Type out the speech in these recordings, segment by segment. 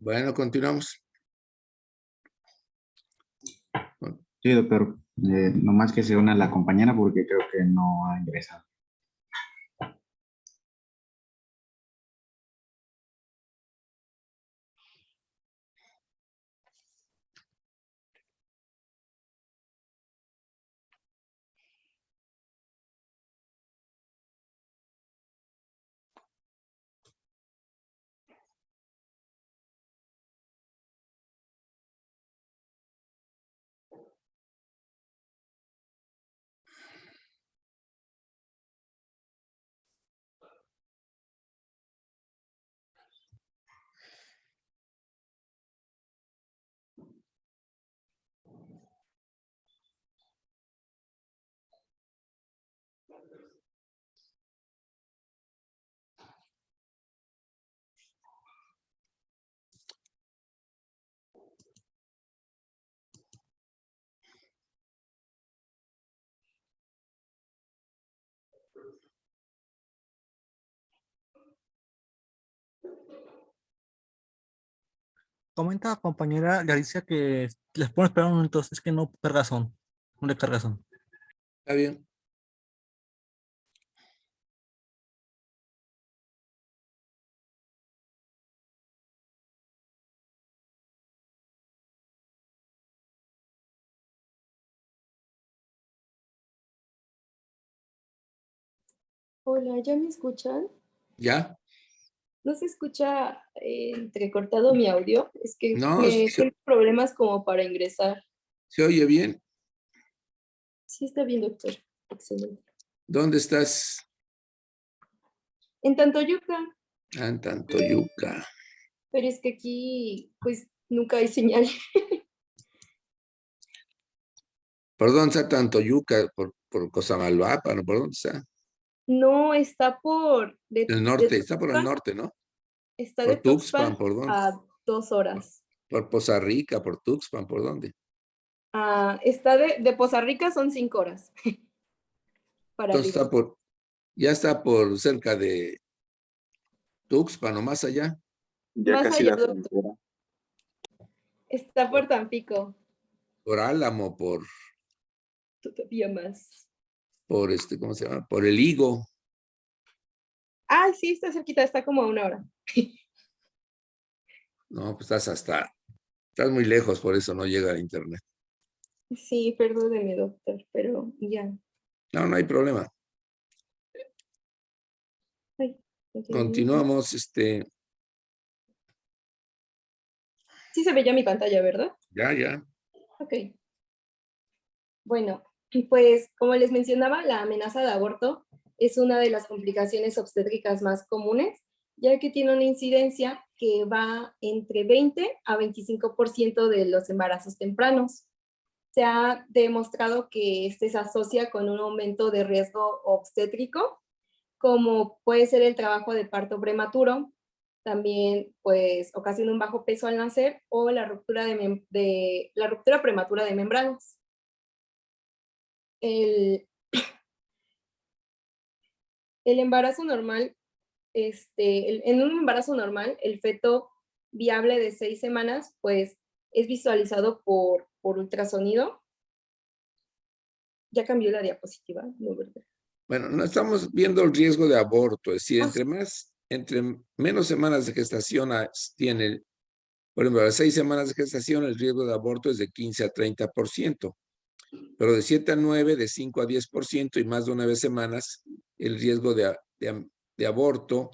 Bueno, continuamos. Sí, doctor. Nomás que se una la compañera porque creo que no ha ingresado. Comenta compañera Galicia que les puedo esperar un momento, es que no cargazón, no le cargazón. Está bien. Hola, ¿ya me escuchan? ¿Ya? ¿No se escucha entrecortado mi audio? Es que No, me tengo problemas como para ingresar. ¿se oye bien? Sí, está bien, doctor. Excelente. ¿Dónde estás? En Tantoyuca, Ah, en Tantoyuca. pero es que aquí, pues, nunca hay señal. ¿Por dónde está Tantoyuca? ¿Por Cosamaloapan, ¿no? ¿Por dónde está? No, está El de norte, está por el Tuxpan, norte, ¿no? está de Por Tuxpan, Tuxpan ¿por dónde? a 2 horas. Por Poza Rica, por Tuxpan, ¿por dónde? Está de Poza Rica son 5 horas para Entonces arriba. ya está por cerca de Tuxpan o más allá. Ya Más casi allá, la doctor, frontera. está por Tampico, Por Álamo, todavía más. ¿cómo se llama? Por el Higo. Ah, sí, está cerquita, está como a 1 hora. No, pues estás muy lejos, por eso no llega a internet. Sí, perdóneme, doctor, pero ya. No, no hay problema. Ay, ok. Continuamos, Sí se veía mi pantalla, ¿verdad? ya. Ok. Bueno, pues como les mencionaba, la amenaza de aborto es una de las complicaciones obstétricas más comunes, ya que tiene una incidencia que va entre 20 a 25% de los embarazos tempranos. Se ha demostrado que este se asocia con un aumento de riesgo obstétrico, como puede ser el trabajo de parto prematuro, también pues ocasiona un bajo peso al nacer o la ruptura, la ruptura prematura de membranas. El, el embarazo normal, en un embarazo normal, el feto viable de 6 semanas, pues es visualizado por ultrasonido. Ya cambió la diapositiva, ¿no, verdad? Bueno, no estamos viendo el riesgo de aborto, es decir, Ah, entre menos semanas de gestación tiene, por ejemplo, a las 6 semanas de gestación, el riesgo de aborto es de 15 a 30%. Pero de 7 a 9, de 5 a 10% y más de 9 semanas, el riesgo de aborto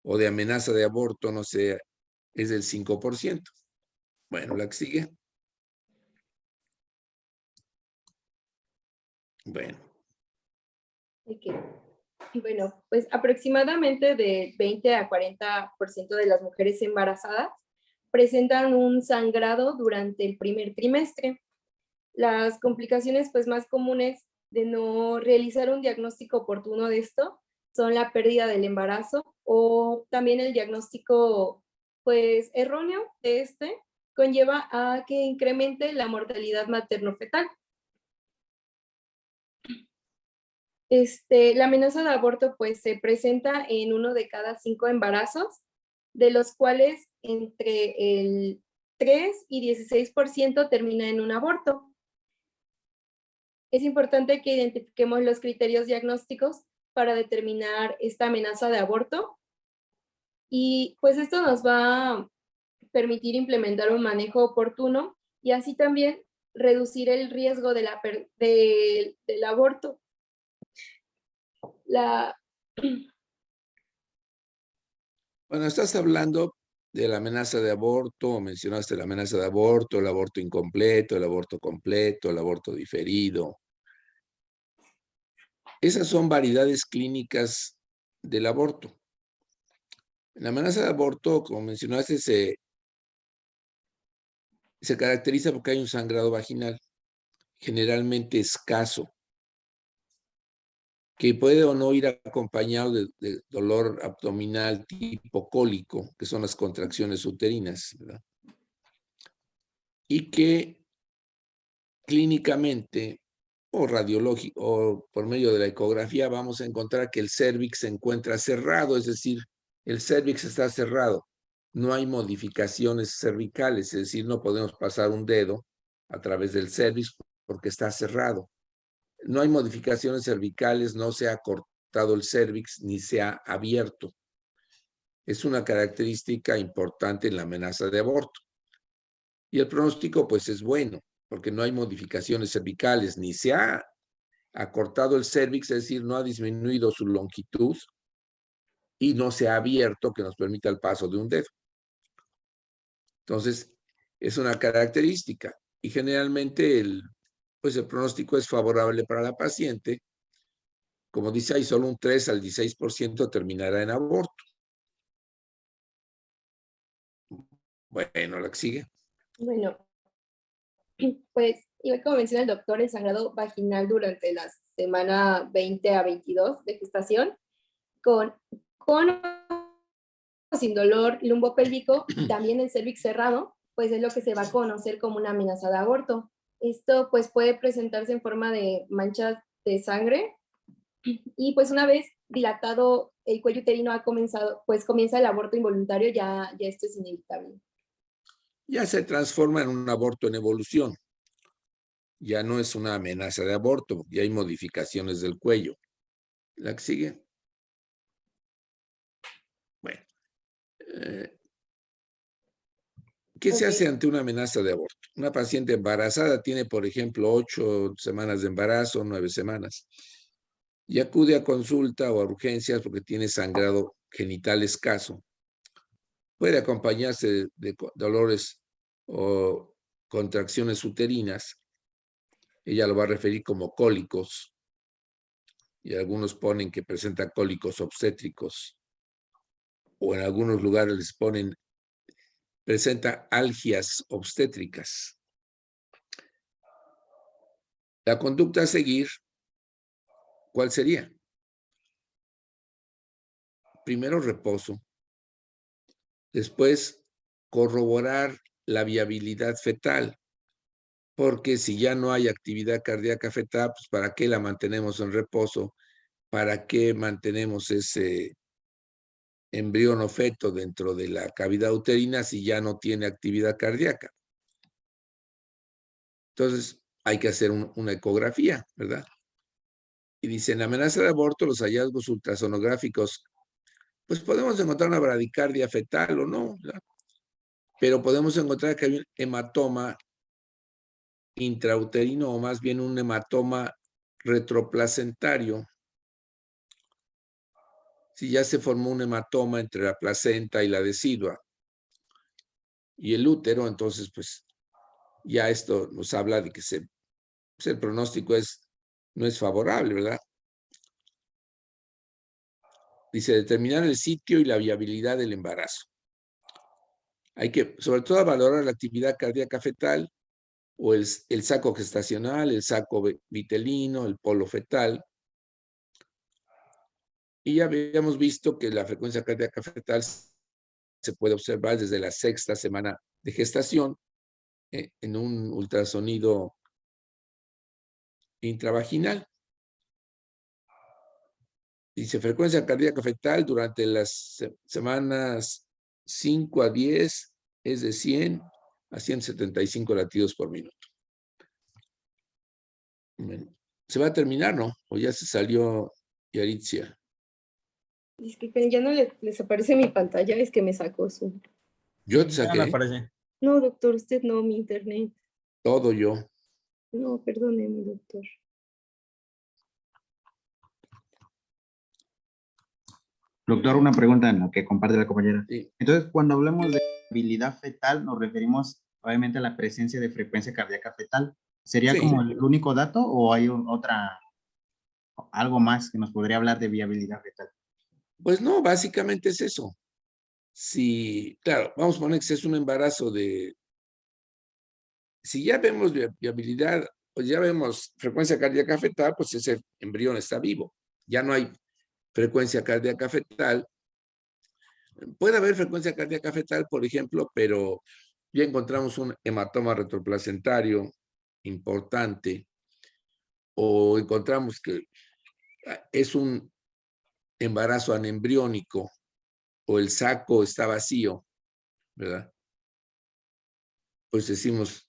o de amenaza de aborto, no sé, es del 5%. Bueno, la que sigue. Bueno. Okay. Bueno, pues aproximadamente de 20 a 40% de las mujeres embarazadas presentan un sangrado durante el primer trimestre. Las complicaciones pues más comunes de no realizar un diagnóstico oportuno de esto son la pérdida del embarazo o también el diagnóstico pues erróneo de este conlleva a que incremente la mortalidad materno-fetal. La amenaza de aborto pues se presenta en 1 de cada 5 embarazos, de los cuales entre el 3 y 16% termina en un aborto. Es importante que identifiquemos los criterios diagnósticos para determinar esta amenaza de aborto y pues esto nos va a permitir implementar un manejo oportuno y así también reducir el riesgo del aborto. Bueno, estás hablando de la amenaza de aborto, mencionaste la amenaza de aborto, el aborto incompleto, el aborto completo, el aborto diferido. Esas son variedades clínicas del aborto. La amenaza de aborto, como mencionaste, se caracteriza porque hay un sangrado vaginal, generalmente escaso, que puede o no ir acompañado de dolor abdominal tipo cólico, que son las contracciones uterinas, ¿verdad? Y que clínicamente o radiológico o por medio de la ecografía vamos a encontrar que el cérvix se encuentra cerrado, es decir, el cérvix está cerrado. No hay modificaciones cervicales, es decir, no podemos pasar un dedo a través del cérvix porque está cerrado. No hay modificaciones cervicales, no se ha cortado el cérvix ni se ha abierto. Es una característica importante en la amenaza de aborto. Y el pronóstico, pues, es bueno, porque no hay modificaciones cervicales, ni se ha acortado el cérvix, es decir, no ha disminuido su longitud y no se ha abierto que nos permita el paso de un dedo. Entonces, es una característica y generalmente el pronóstico es favorable para la paciente. Como dice ahí, solo un 3 al 16% terminará en aborto. Bueno, la que sigue. Bueno, pues, igual como menciona el doctor, el sangrado vaginal durante la semana 20 a 22 de gestación, con o sin dolor lumbopélvico, también el cérvix cerrado, pues es lo que se va a conocer como una amenaza de aborto. Esto pues puede presentarse en forma de manchas de sangre y pues una vez dilatado el cuello uterino pues comienza el aborto involuntario, ya esto es inevitable. Ya se transforma en un aborto en evolución. Ya no es una amenaza de aborto, ya hay modificaciones del cuello. ¿La que sigue? Bueno. ¿Qué se hace ante una amenaza de aborto? Una paciente embarazada tiene, por ejemplo, 8 semanas de embarazo, 9 semanas, y acude a consulta o a urgencias porque tiene sangrado genital escaso. Puede acompañarse de dolores o contracciones uterinas. Ella lo va a referir como cólicos, y algunos ponen que presenta cólicos obstétricos, o en algunos lugares les ponen presenta algias obstétricas. La conducta a seguir, ¿cuál sería? Primero reposo, después corroborar la viabilidad fetal, porque si ya no hay actividad cardíaca fetal, pues ¿para qué la mantenemos en reposo? ¿Para qué mantenemos ese embrión o feto dentro de la cavidad uterina si ya no tiene actividad cardíaca? Entonces hay que hacer una ecografía, ¿verdad? Y dice, en amenaza de aborto, los hallazgos ultrasonográficos, pues podemos encontrar una bradicardia fetal o no, ¿verdad? Pero podemos encontrar que hay un hematoma intrauterino o más bien un hematoma retroplacentario. Si ya se formó un hematoma entre la placenta y la decidua y el útero, entonces pues ya esto nos habla de que pues, el pronóstico no es favorable, ¿verdad? Dice, determinar el sitio y la viabilidad del embarazo. Hay que, sobre todo, valorar la actividad cardíaca fetal o el saco gestacional, el saco vitelino, el polo fetal. Y ya habíamos visto que la frecuencia cardíaca fetal se puede observar desde la 6ª semana de gestación en un ultrasonido intravaginal. Dice frecuencia cardíaca fetal durante las semanas 5 a 10 es de 100 a 175 latidos por minuto. Bueno, ¿se va a terminar, no? ¿O ya se salió Yaritza? Disculpen, ya no les aparece mi pantalla, es que me sacó su... Yo te Sí, ya me saqué parece. No, doctor, usted no, mi internet. todo yo. No, perdóneme, doctor. Doctor, una pregunta en la que comparte la compañera. Sí, Entonces, cuando hablamos de viabilidad fetal, nos referimos obviamente a la presencia de frecuencia cardíaca fetal. ¿Sería sí. como el único dato o hay algo más que nos podría hablar de viabilidad fetal? Pues no, básicamente es eso. Si, claro, vamos a poner que es un embarazo si ya vemos viabilidad, pues ya vemos frecuencia cardíaca fetal, pues ese embrión está vivo. Ya no hay frecuencia cardíaca fetal. Puede haber frecuencia cardíaca fetal, por ejemplo, pero ya encontramos un hematoma retroplacentario importante o encontramos que es un embarazo anembriónico o el saco está vacío, ¿verdad? Pues decimos,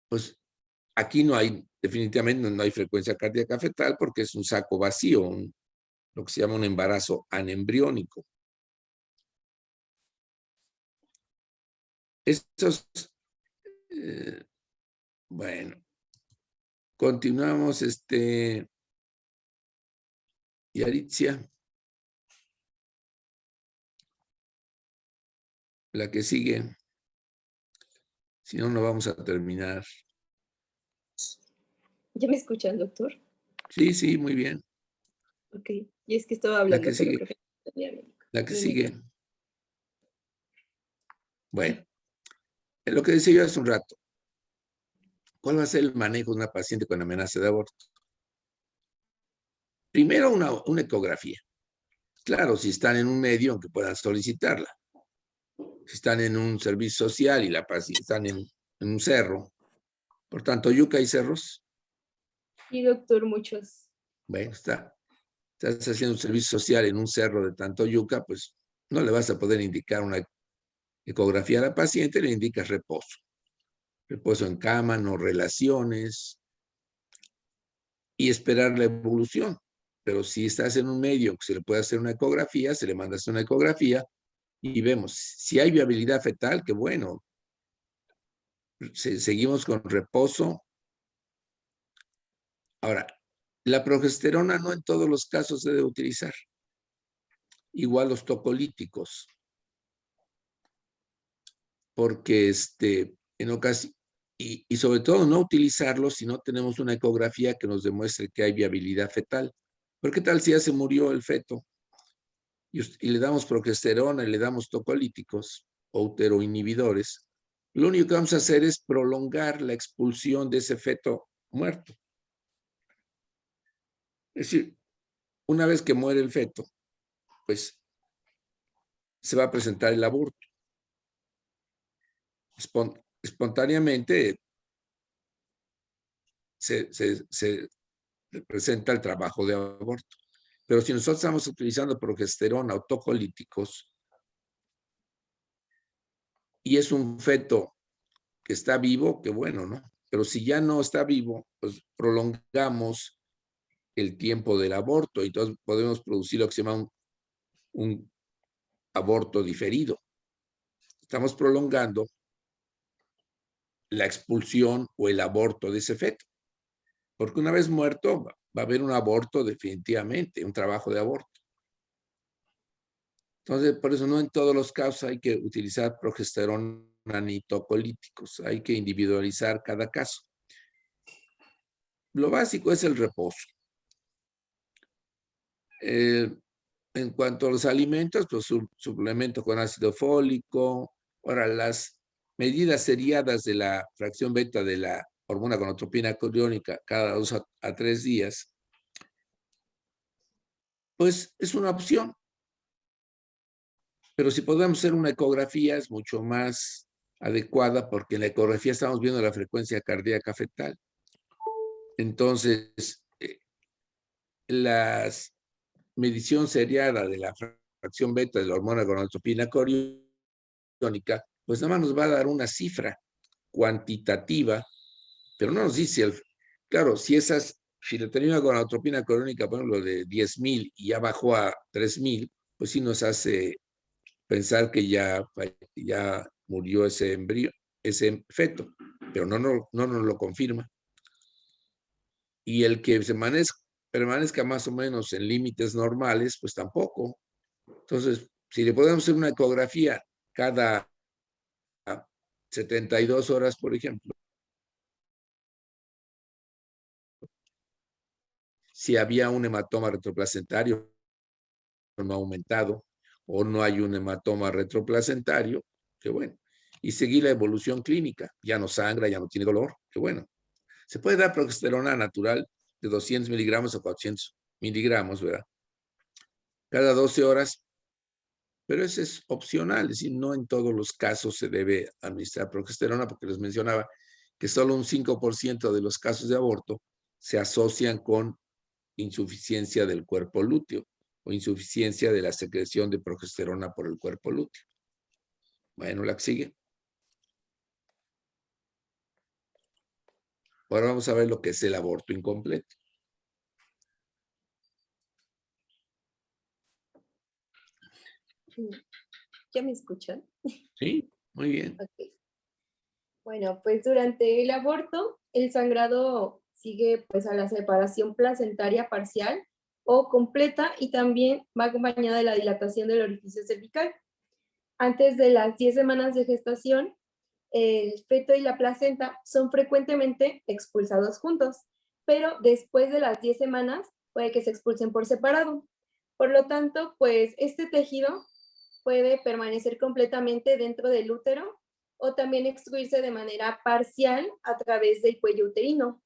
pues aquí no hay, definitivamente no hay frecuencia cardíaca fetal porque es un saco vacío, lo que se llama un embarazo anembriónico. Estos, bueno, continuamos, Yaritza, la que sigue, si no, no vamos a terminar. ¿Ya me escuchan, doctor? Sí, sí, muy bien. Ok, y es que estaba La hablando, que pero sigue, creo que tenía la que mi sigue. micro. Bueno, en lo que decía yo hace un rato, ¿cuál va a ser el manejo de una paciente con amenaza de aborto? Primero, una ecografía. Claro, si están en un medio en que puedan solicitarla. Si están en un servicio social y la paciente están en un cerro. Por tanto, yuca y cerros. Sí, doctor, muchos. Bueno, estás haciendo un servicio social en un cerro de tanto yuca, pues no le vas a poder indicar una ecografía a la paciente, le indicas reposo. Reposo en cama, no relaciones y esperar la evolución. Pero si estás en un medio que se le puede hacer una ecografía, se le manda a hacer una ecografía y vemos si hay viabilidad fetal, que bueno, seguimos con reposo. Ahora, la progesterona no en todos los casos se debe utilizar. Igual los tocolíticos. Porque en ocasiones, y sobre todo no utilizarlos si no tenemos una ecografía que nos demuestre que hay viabilidad fetal. ¿Pero qué tal si ya se murió el feto? Y le damos progesterona y le damos tocolíticos o uteroinhibidores. Lo único que vamos a hacer es prolongar la expulsión de ese feto muerto. Es decir, una vez que muere el feto, pues se va a presentar el aborto. Espontáneamente se presenta el trabajo de aborto. Pero si nosotros estamos utilizando progesterona o tocolíticos y es un feto que está vivo, que bueno, ¿no? Pero si ya no está vivo, pues prolongamos el tiempo del aborto y entonces podemos producir lo que se llama un aborto diferido. Estamos prolongando la expulsión o el aborto de ese feto. Porque una vez muerto va a haber un aborto definitivamente, un trabajo de aborto. Entonces, por eso no en todos los casos hay que utilizar progesterona ni tocolíticos, hay que individualizar cada caso. Lo básico es el reposo. En cuanto a los alimentos, pues suplemento con ácido fólico. Ahora, las medidas seriadas de la fracción beta de la hormona gonadotropina coriónica cada 2 a 3 días, pues es una opción. Pero si podemos hacer una ecografía es mucho más adecuada porque en la ecografía estamos viendo la frecuencia cardíaca fetal. Entonces, la medición seriada de la fracción beta de la hormona gonadotropina coriónica, pues nada más nos va a dar una cifra cuantitativa, pero no nos dice, claro, si la tenía una gonadotropina coriónica, por ejemplo, de 10,000 y ya bajó a 3,000, pues sí nos hace pensar que ya murió ese embrión, ese feto, pero no nos lo confirma. Y el que permanezca más o menos en límites normales, pues tampoco. Entonces, si le podemos hacer una ecografía cada 72 horas, por ejemplo, si había un hematoma retroplacentario no ha aumentado o no hay un hematoma retroplacentario, qué bueno. Y seguir la evolución clínica, ya no sangra, ya no tiene dolor, qué bueno. Se puede dar progesterona natural de 200 miligramos a 400 miligramos, ¿verdad? Cada 12 horas, pero eso es opcional, es decir, no en todos los casos se debe administrar progesterona, porque les mencionaba que solo un 5% de los casos de aborto se asocian con insuficiencia del cuerpo lúteo o insuficiencia de la secreción de progesterona por el cuerpo lúteo. Bueno, la que sigue. Ahora vamos a ver lo que es el aborto incompleto. ¿Ya me escuchan? Sí, muy bien. Okay. Bueno, pues durante el aborto, el sangrado sigue pues a la separación placentaria parcial o completa y también va acompañada de la dilatación del orificio cervical. Antes de las 10 semanas de gestación, el feto y la placenta son frecuentemente expulsados juntos, pero después de las 10 semanas puede que se expulsen por separado. Por lo tanto, pues este tejido puede permanecer completamente dentro del útero o también extruirse de manera parcial a través del cuello uterino.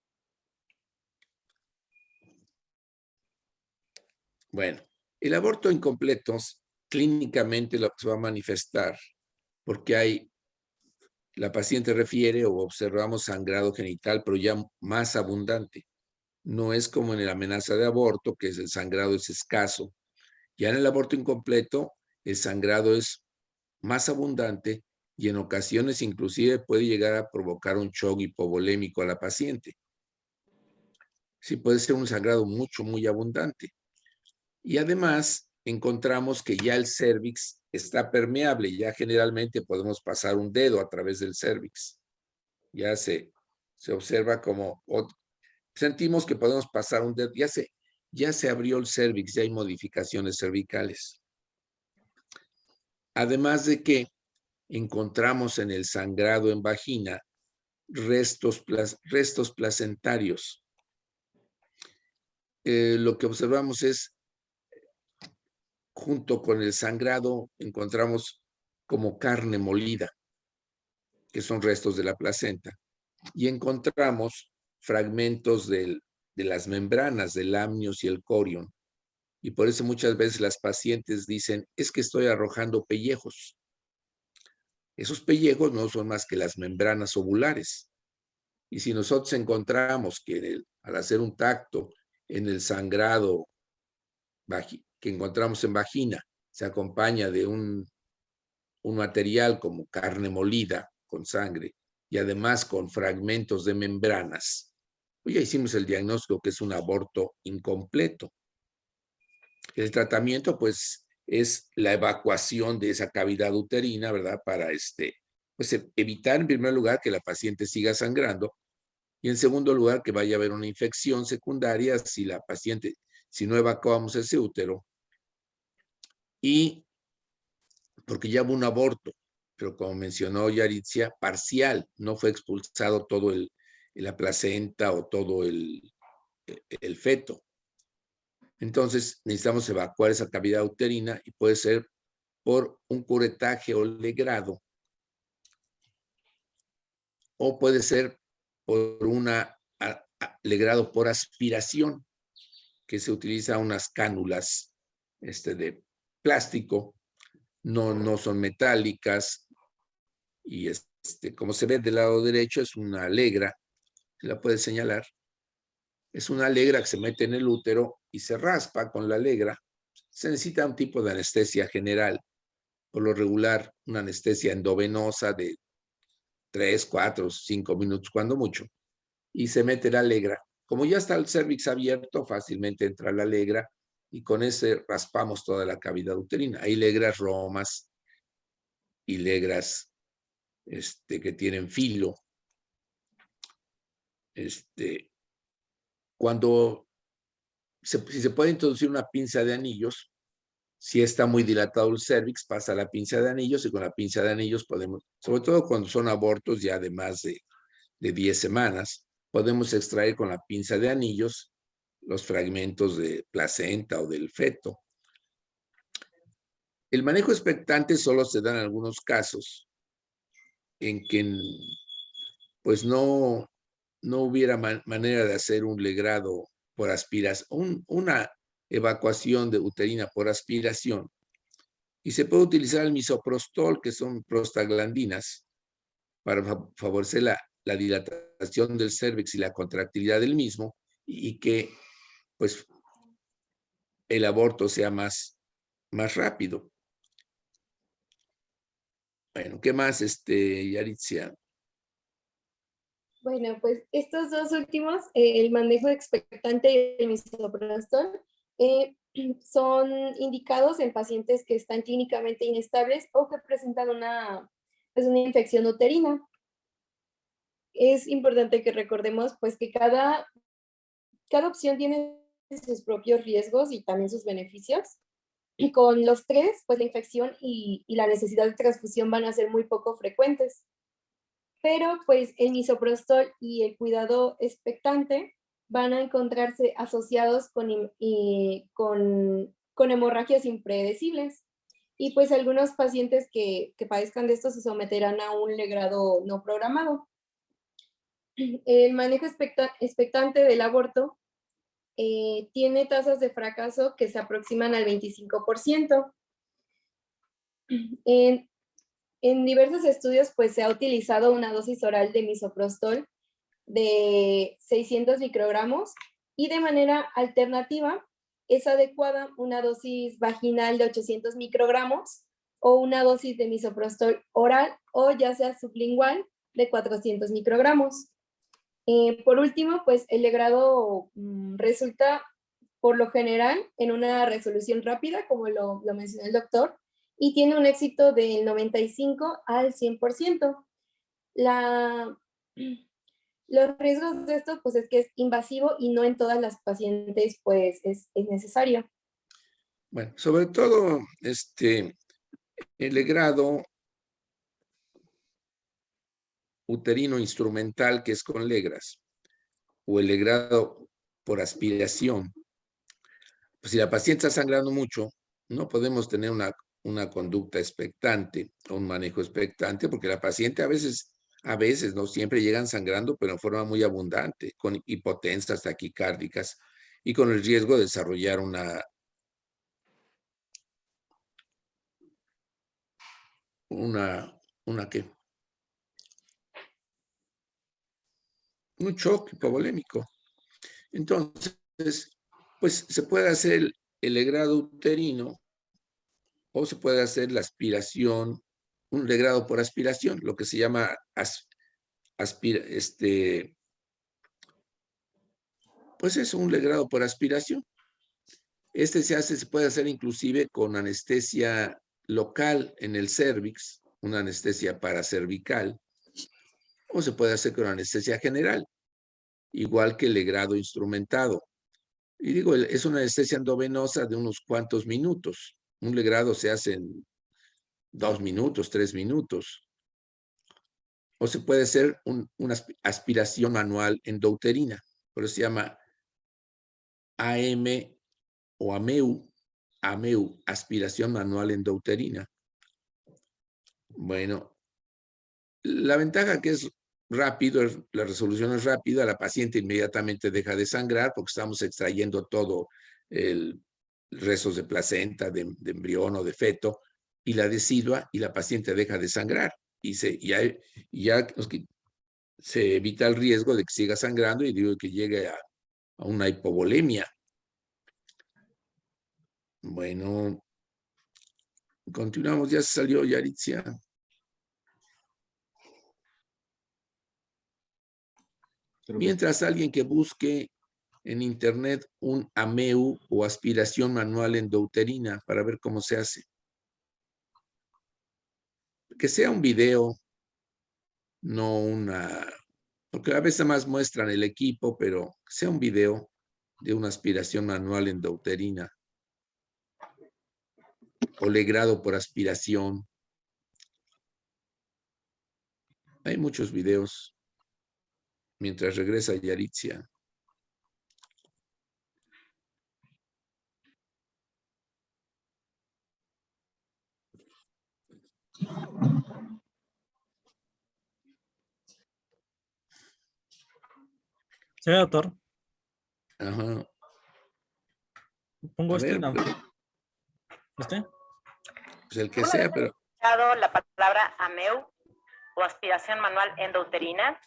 Bueno, el aborto incompleto clínicamente lo que se va a manifestar porque la paciente refiere o observamos sangrado genital, pero ya más abundante. No es como en la amenaza de aborto, que el sangrado es escaso. Ya en el aborto incompleto, el sangrado es más abundante y en ocasiones inclusive puede llegar a provocar un shock hipovolémico a la paciente. Sí, puede ser un sangrado muy abundante. Y además encontramos que ya el cérvix está permeable, ya generalmente podemos pasar un dedo a través del cérvix. Ya se observa como, sentimos que podemos pasar un dedo, ya se abrió el cérvix, ya hay modificaciones cervicales. Además de que encontramos en el sangrado en vagina restos placentarios. Lo que observamos es, junto con el sangrado, encontramos como carne molida, que son restos de la placenta, y encontramos fragmentos de las membranas del amnios y el corion. Y por eso muchas veces las pacientes dicen, es que estoy arrojando pellejos. Esos pellejos no son más que las membranas ovulares. Y si nosotros encontramos que al hacer un tacto en el sangrado que encontramos en vagina, se acompaña de un material como carne molida con sangre y además con fragmentos de membranas, pues ya hicimos el diagnóstico que es un aborto incompleto. El tratamiento, pues, es la evacuación de esa cavidad uterina, ¿verdad? Para pues evitar en primer lugar que la paciente siga sangrando y en segundo lugar que vaya a haber una infección secundaria si la paciente, si no evacuamos ese útero y porque ya hubo un aborto, pero como mencionó Yaritzia, parcial, no fue expulsado todo la placenta o todo el feto. Entonces necesitamos evacuar esa cavidad uterina y puede ser por un curetaje o legrado o puede ser por legrado por aspiración, que se utiliza unas cánulas de plástico, no son metálicas y como se ve del lado derecho es una legra, se la puede señalar, es una legra que se mete en el útero y se raspa con la legra. Se necesita un tipo de anestesia general, por lo regular una anestesia endovenosa de 3, 4, 5 minutos cuando mucho, y se mete la legra. Como ya está el cérvix abierto, fácilmente entra la legra y con ese raspamos toda la cavidad uterina. Hay legras romas y legras que tienen filo. Cuando si se puede introducir una pinza de anillos, si está muy dilatado el cérvix, pasa la pinza de anillos y con la pinza de anillos podemos, sobre todo cuando son abortos ya de más de 10 semanas, podemos extraer con la pinza de anillos los fragmentos de placenta o del feto. El manejo expectante solo se da en algunos casos en que pues no hubiera manera de hacer un legrado por aspiración, una evacuación de uterina por aspiración. Y se puede utilizar el misoprostol, que son prostaglandinas, para favorecer la dilatación del cérvix y la contractilidad del mismo, y que pues el aborto sea más rápido. Bueno, ¿qué más, Yaritzia? Bueno, pues estos dos últimos, el manejo expectante y el misoprostol, son indicados en pacientes que están clínicamente inestables o que presentan una infección uterina. Es importante que recordemos pues que cada opción tiene sus propios riesgos y también sus beneficios. Y con los tres, pues la infección y la necesidad de transfusión van a ser muy poco frecuentes. Pero pues el misoprostol y el cuidado expectante van a encontrarse asociados con hemorragias impredecibles. Y pues algunos pacientes que padezcan de esto se someterán a un legrado no programado. El manejo expectante del aborto tiene tasas de fracaso que se aproximan al 25%. En diversos estudios, pues se ha utilizado una dosis oral de misoprostol de 600 microgramos y de manera alternativa es adecuada una dosis vaginal de 800 microgramos o una dosis de misoprostol oral o ya sea sublingual de 400 microgramos. Por último, pues el legrado resulta por lo general en una resolución rápida, como lo mencionó el doctor, y tiene un éxito del 95 al 100%. Los riesgos de esto, pues es que es invasivo y no en todas las pacientes, pues es necesario. Bueno, sobre todo, el legrado uterino instrumental, que es con legras, o el legrado por aspiración. Pues si la paciente está sangrando mucho, no podemos tener una conducta expectante o un manejo expectante, porque la paciente a veces, no siempre llegan sangrando, pero en forma muy abundante, con hipotensas taquicárdicas y con el riesgo de desarrollar una ¿qué? Un shock hipovolémico. Entonces, pues se puede hacer el legrado uterino o se puede hacer la aspiración, un legrado por aspiración, lo que se llama pues es un legrado por aspiración. Se puede hacer inclusive con anestesia local en el cérvix, una anestesia paracervical o se puede hacer con anestesia general, igual que el legrado instrumentado. Y digo, es una anestesia endovenosa de unos cuantos minutos. Un legrado se hace en 2 minutos, 3 minutos. O se puede hacer una aspiración manual endouterina, por eso se llama AM o AMEU, aspiración manual endouterina. Bueno, la ventaja que es rápido, la resolución es rápida, la paciente inmediatamente deja de sangrar porque estamos extrayendo todo el restos de placenta, de embrión o de feto, y la decidua, y la paciente deja de sangrar. Y ya se evita el riesgo de que siga sangrando y digo que llegue a una hipovolemia. Bueno, continuamos, ya salió Yaritzia. Mientras alguien que busque en internet un AMEU o aspiración manual endouterina para ver cómo se hace. Que sea un video, no una... Porque a veces más muestran el equipo, pero que sea un video de una aspiración manual endouterina o legrado por aspiración. Hay muchos videos. Mientras regresa Yaritzia. Sí, doctor. Ajá. Pongo A este. ver, No. pues el que sea, pero... escuchado la palabra AMEU o aspiración manual endouterina?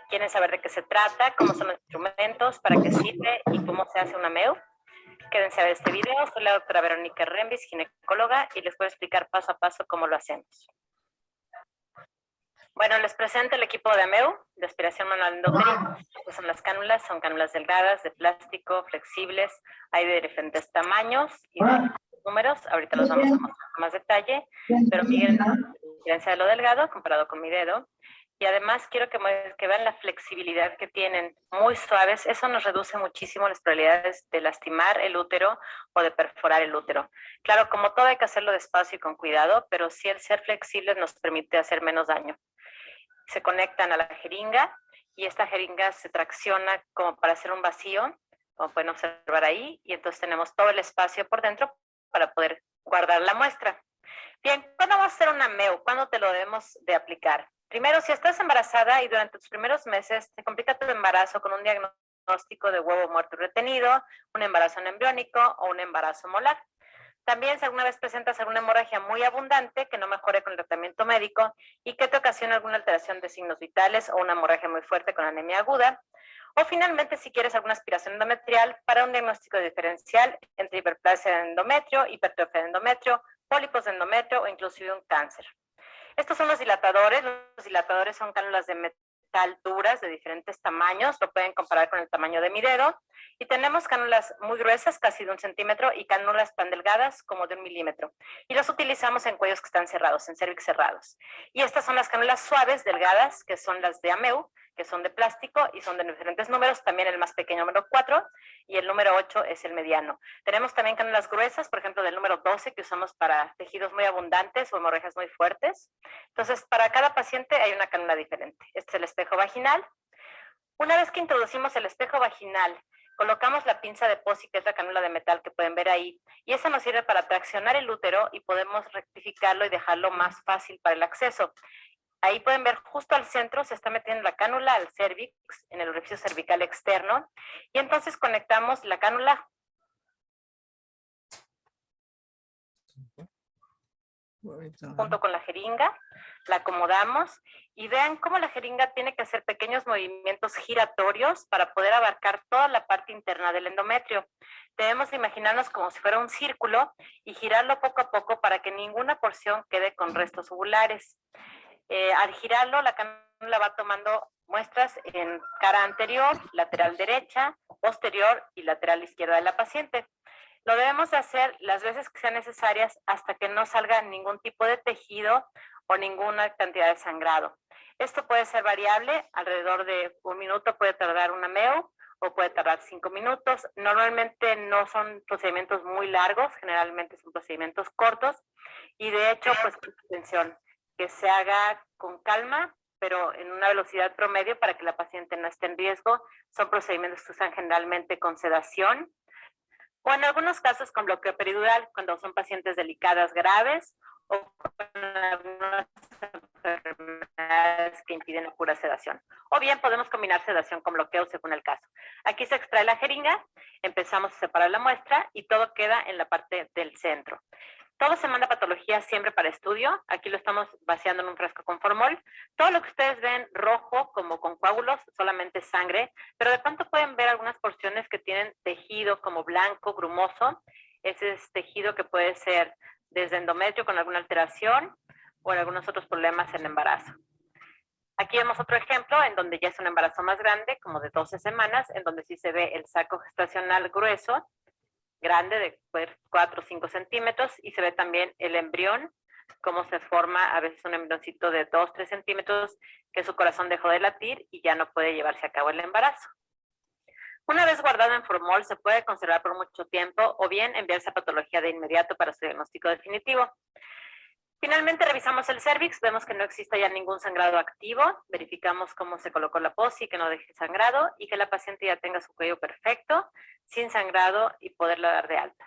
¿Quieren saber de qué se trata, cómo son los instrumentos, para qué sirve y cómo se hace una AMEU? Quédense a ver este video. Soy la doctora Verónica Rembis, ginecóloga, y les voy a explicar paso a paso cómo lo hacemos. Bueno, les presento el equipo de AMEU, de aspiración manual endouterina. Estas son las cánulas, son cánulas delgadas, de plástico, flexibles, hay de diferentes tamaños y de números. Ahorita los vamos a mostrar con más detalle, pero miren la diferencia de lo delgado comparado con mi dedo. Y además quiero que vean la flexibilidad que tienen, muy suaves. Eso nos reduce muchísimo las probabilidades de lastimar el útero o de perforar el útero. Claro, como todo hay que hacerlo despacio y con cuidado, pero sí el ser flexibles nos permite hacer menos daño. Se conectan a la jeringa y esta jeringa se tracciona como para hacer un vacío, como pueden observar ahí, y entonces tenemos todo el espacio por dentro para poder guardar la muestra. Bien, ¿cuándo vamos a hacer una AMEU? ¿Cuándo te lo debemos de aplicar? Primero, si estás embarazada y durante tus primeros meses te complica tu embarazo con un diagnóstico de huevo muerto y retenido, un embarazo embriónico o un embarazo molar. También si alguna vez presentas alguna hemorragia muy abundante que no mejore con el tratamiento médico y que te ocasiona alguna alteración de signos vitales o una hemorragia muy fuerte con anemia aguda. O finalmente si quieres alguna aspiración endometrial para un diagnóstico diferencial entre hiperplasia de endometrio, hipertrofia de endometrio, pólipos de endometrio o inclusive un cáncer. Estos son los dilatadores. Los dilatadores son cánulas de metal duras de diferentes tamaños. Lo pueden comparar con el tamaño de mi dedo. Y tenemos cánulas muy gruesas, casi de 1 centímetro, y cánulas tan delgadas como de 1 milímetro. Y los utilizamos en cuellos que están cerrados, en cérvix cerrados. Y estas son las cánulas suaves, delgadas, que son las de AMEU, que son de plástico y son de diferentes números. También el más pequeño, número 4, y el número 8 es el mediano. Tenemos también cánulas gruesas, por ejemplo, del número 12, que usamos para tejidos muy abundantes o hemorragias muy fuertes. Entonces, para cada paciente hay una cánula diferente. Este es el espejo vaginal. Una vez que introducimos el espejo vaginal, colocamos la pinza de POSI, que es la cánula de metal que pueden ver ahí, y esa nos sirve para traccionar el útero y podemos rectificarlo y dejarlo más fácil para el acceso. Ahí pueden ver justo al centro se está metiendo la cánula al cervix, en el orificio cervical externo, y entonces conectamos la cánula junto con la jeringa, la acomodamos y vean cómo la jeringa tiene que hacer pequeños movimientos giratorios para poder abarcar toda la parte interna del endometrio. Debemos imaginarnos como si fuera un círculo y girarlo poco a poco para que ninguna porción quede con restos ovulares. Al girarlo, la cánula va tomando muestras en cara anterior, lateral derecha, posterior y lateral izquierda de la paciente. Lo debemos de hacer las veces que sean necesarias hasta que no salga ningún tipo de tejido o ninguna cantidad de sangrado. Esto puede ser variable, alrededor de 1 minuto puede tardar una MEO o puede tardar 5 minutos. Normalmente no son procedimientos muy largos, generalmente son procedimientos cortos y de hecho, pues, atención, que se haga con calma, pero en una velocidad promedio para que la paciente no esté en riesgo. Son procedimientos que se usan generalmente con sedación o en algunos casos con bloqueo peridural, cuando son pacientes delicadas graves o con algunas enfermedades que impiden la pura sedación. O bien podemos combinar sedación con bloqueo según el caso. Aquí se extrae la jeringa, empezamos a separar la muestra y todo queda en la parte del centro. Todo se manda a patología siempre para estudio. Aquí lo estamos vaciando en un frasco con formol. Todo lo que ustedes ven rojo, como con coágulos, solamente es sangre, pero de pronto pueden ver algunas porciones que tienen tejido como blanco, grumoso. Ese es tejido que puede ser desde endometrio con alguna alteración o en algunos otros problemas en embarazo. Aquí vemos otro ejemplo en donde ya es un embarazo más grande, como de 12 semanas, en donde sí se ve el saco gestacional grueso, grande de 4 o 5 centímetros, y se ve también el embrión, cómo se forma a veces un embrioncito de 2 o 3 centímetros, que su corazón dejó de latir y ya no puede llevarse a cabo el embarazo. Una vez guardado en formol, se puede conservar por mucho tiempo o bien enviarse a patología de inmediato para su diagnóstico definitivo. Finalmente revisamos el cervix, vemos que no existe ya ningún sangrado activo, verificamos cómo se colocó la POSI, que no deje sangrado y que la paciente ya tenga su cuello perfecto, sin sangrado y poderla dar de alta.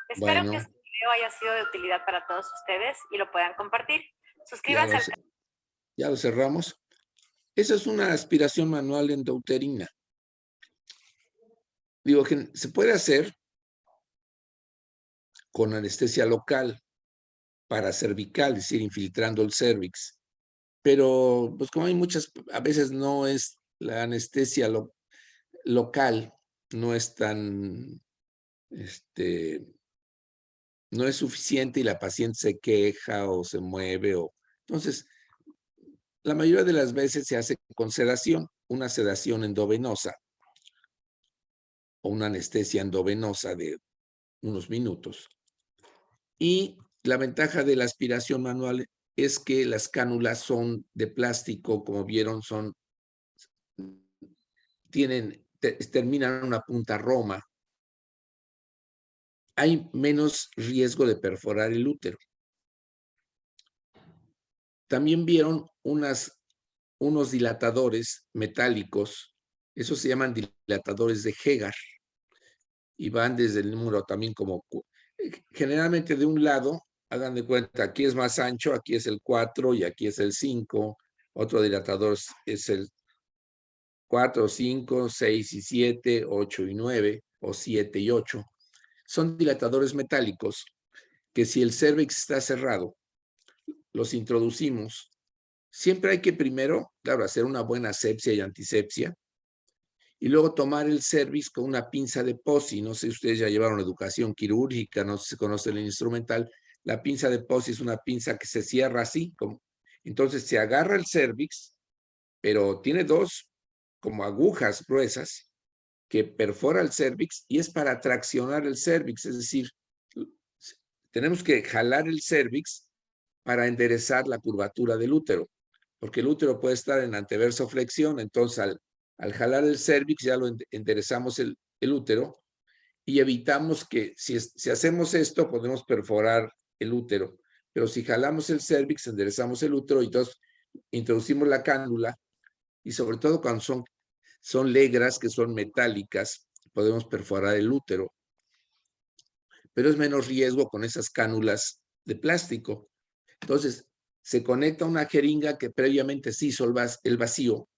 Espero que este video haya sido de utilidad para todos ustedes y lo puedan compartir. Suscríbanse al canal. Ya lo cerramos. Esa es una aspiración manual endouterina. Digo que se puede hacer con anestesia local para cervical, es decir, infiltrando el cervix. Pero, pues como hay muchas, a veces no es la anestesia local, no es tan, no es suficiente y la paciente se queja o se mueve. Entonces, la mayoría de las veces se hace con sedación, una sedación endovenosa o una anestesia endovenosa de unos minutos. Y la ventaja de la aspiración manual es que las cánulas son de plástico, como vieron, terminan en una punta roma. Hay menos riesgo de perforar el útero. También vieron unos dilatadores metálicos, esos se llaman dilatadores de Hegar, y van desde el número también como, generalmente de un lado, hagan de cuenta, aquí es más ancho, aquí es el 4 y aquí es el 5, otro dilatador es el 4, 5, 6 y 7, 8 y 9, o 7 y 8. Son dilatadores metálicos que si el cervix está cerrado, los introducimos. Siempre hay que primero, claro, hacer una buena asepsia y antisepsia, y luego tomar el cervix con una pinza de POSI. No sé si ustedes ya llevaron educación quirúrgica, no sé si conocen el instrumental. La pinza de POSI es una pinza que se cierra así. Entonces se agarra el cervix, pero tiene dos como agujas gruesas que perfora el cervix y es para traccionar el cervix. Es decir, tenemos que jalar el cervix para enderezar la curvatura del útero, porque el útero puede estar en anteverso flexión. Entonces al jalar el cervix ya lo enderezamos el útero y evitamos que si hacemos esto podemos perforar el útero, pero si jalamos el cervix enderezamos el útero y entonces introducimos la cánula, y sobre todo cuando son legras, que son metálicas, podemos perforar el útero, pero es menos riesgo con esas cánulas de plástico. Entonces se conecta una jeringa que previamente se hizo el vacío.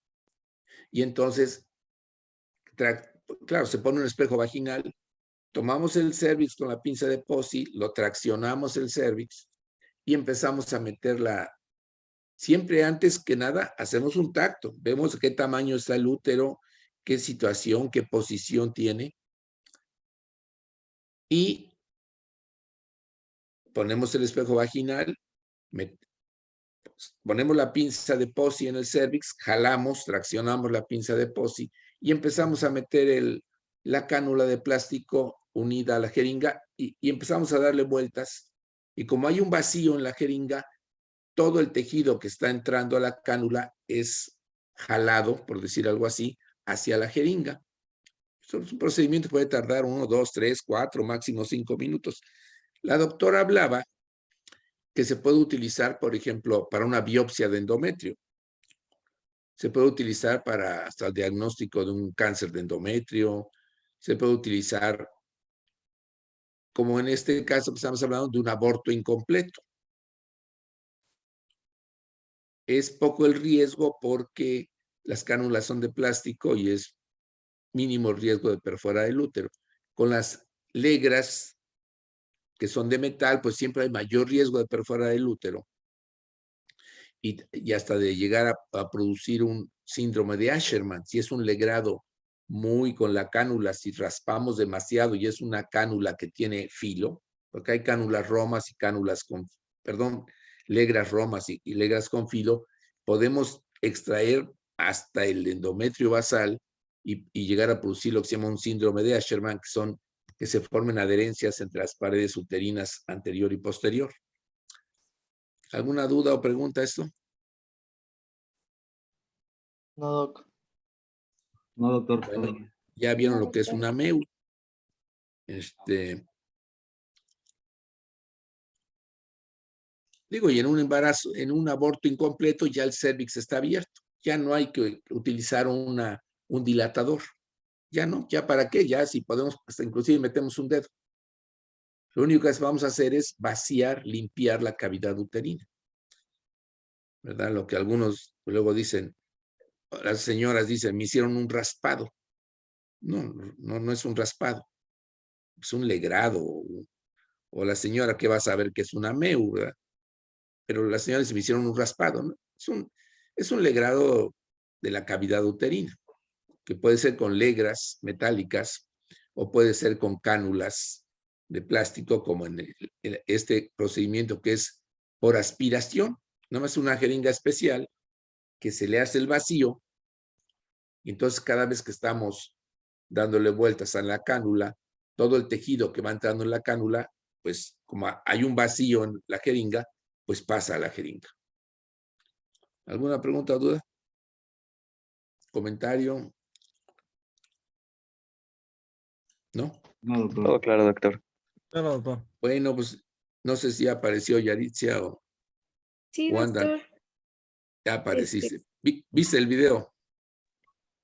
Y entonces, claro, se pone un espejo vaginal, tomamos el cervix con la pinza de POSI, lo traccionamos el cervix y empezamos a meterla. Siempre antes que nada hacemos un tacto, vemos qué tamaño está el útero, qué situación, qué posición tiene. Y ponemos el espejo vaginal, ponemos la pinza de POSI en el cervix, jalamos, traccionamos la pinza de POSI y empezamos a meter la cánula de plástico unida a la jeringa y empezamos a darle vueltas Y como hay un vacío en la jeringa, todo el tejido que está entrando a la cánula es jalado, por decir algo así, hacia la jeringa. Es un procedimiento que puede tardar 1, 2, 3, 4, máximo 5 minutos. La doctora hablaba que se puede utilizar, por ejemplo, para una biopsia de endometrio. Se puede utilizar para hasta el diagnóstico de un cáncer de endometrio. Se puede utilizar, como en este caso que estamos hablando, de un aborto incompleto. Es poco el riesgo porque las cánulas son de plástico y es mínimo el riesgo de perforar el útero. Con las legras, que son de metal, pues siempre hay mayor riesgo de perforar el útero y hasta de llegar a producir un síndrome de Asherman. Si es un legrado muy con la cánula, si raspamos demasiado y es una cánula que tiene filo, porque hay cánulas romas y cánulas con, perdón, legras romas y legras con filo, podemos extraer hasta el endometrio basal y llegar a producir lo que se llama un síndrome de Asherman, que se formen adherencias entre las paredes uterinas anterior y posterior. ¿Alguna duda o pregunta a esto? No, doc. No, doctor. Bueno, ya vieron lo que es una MEU. Digo, y en un embarazo, en un aborto incompleto, ya el cervix está abierto. Ya no hay que utilizar un dilatador. Ya no, ya para qué, ya si podemos, hasta inclusive metemos un dedo. Lo único que vamos a hacer es vaciar, limpiar la cavidad uterina. ¿Verdad? Lo que algunos luego dicen, las señoras dicen, me hicieron un raspado. No es un raspado. Es un legrado. O la señora que va a saber que es una MEU, ¿verdad? Pero las señoras me hicieron un raspado, ¿no? Es un legrado de la cavidad uterina, que puede ser con legras metálicas o puede ser con cánulas de plástico, como en este procedimiento que es por aspiración. Nada más una jeringa especial que se le hace el vacío y entonces cada vez que estamos dándole vueltas a la cánula, todo el tejido que va entrando en la cánula, pues como hay un vacío en la jeringa, pues pasa a la jeringa. ¿Alguna pregunta o duda? ¿Comentario? ¿No? No, doctor. Todo claro, doctor. Claro, doctor. Bueno, pues no sé si apareció Yaritzia o Sí, Wanda. doctor. Ya apareciste. ¿Viste el video?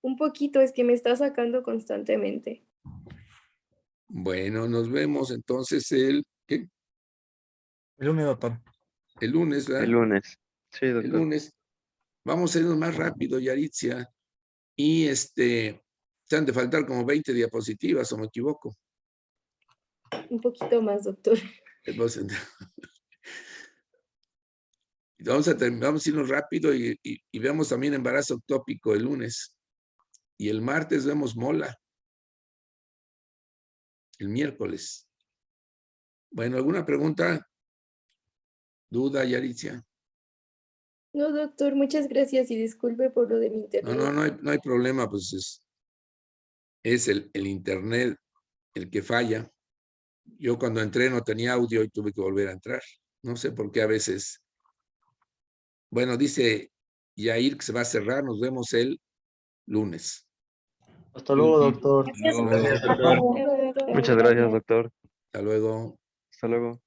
Un poquito, es que me está sacando constantemente. Bueno, nos vemos entonces ¿qué? El lunes, doctor. El lunes, ¿verdad? El lunes. Sí, El doctor. lunes. Vamos a irnos más rápido, Yaritzia. Y se han de faltar como 20 diapositivas, o me equivoco. Un poquito más, doctor. Entonces, vamos a irnos rápido y veamos también embarazo ectópico el lunes. Y el martes vemos mola. El miércoles. Bueno, ¿alguna pregunta? ¿Duda, Yaritzia? No, doctor, muchas gracias y disculpe por lo de mi internet. No hay problema, pues es el internet el que falla. Yo cuando entré no tenía audio y tuve que volver a entrar. No sé por qué a veces. Bueno, dice Yair que se va a cerrar. Nos vemos el lunes. Hasta luego, doctor. Gracias, Hasta luego. doctor. Muchas gracias, doctor. Hasta luego. Hasta luego.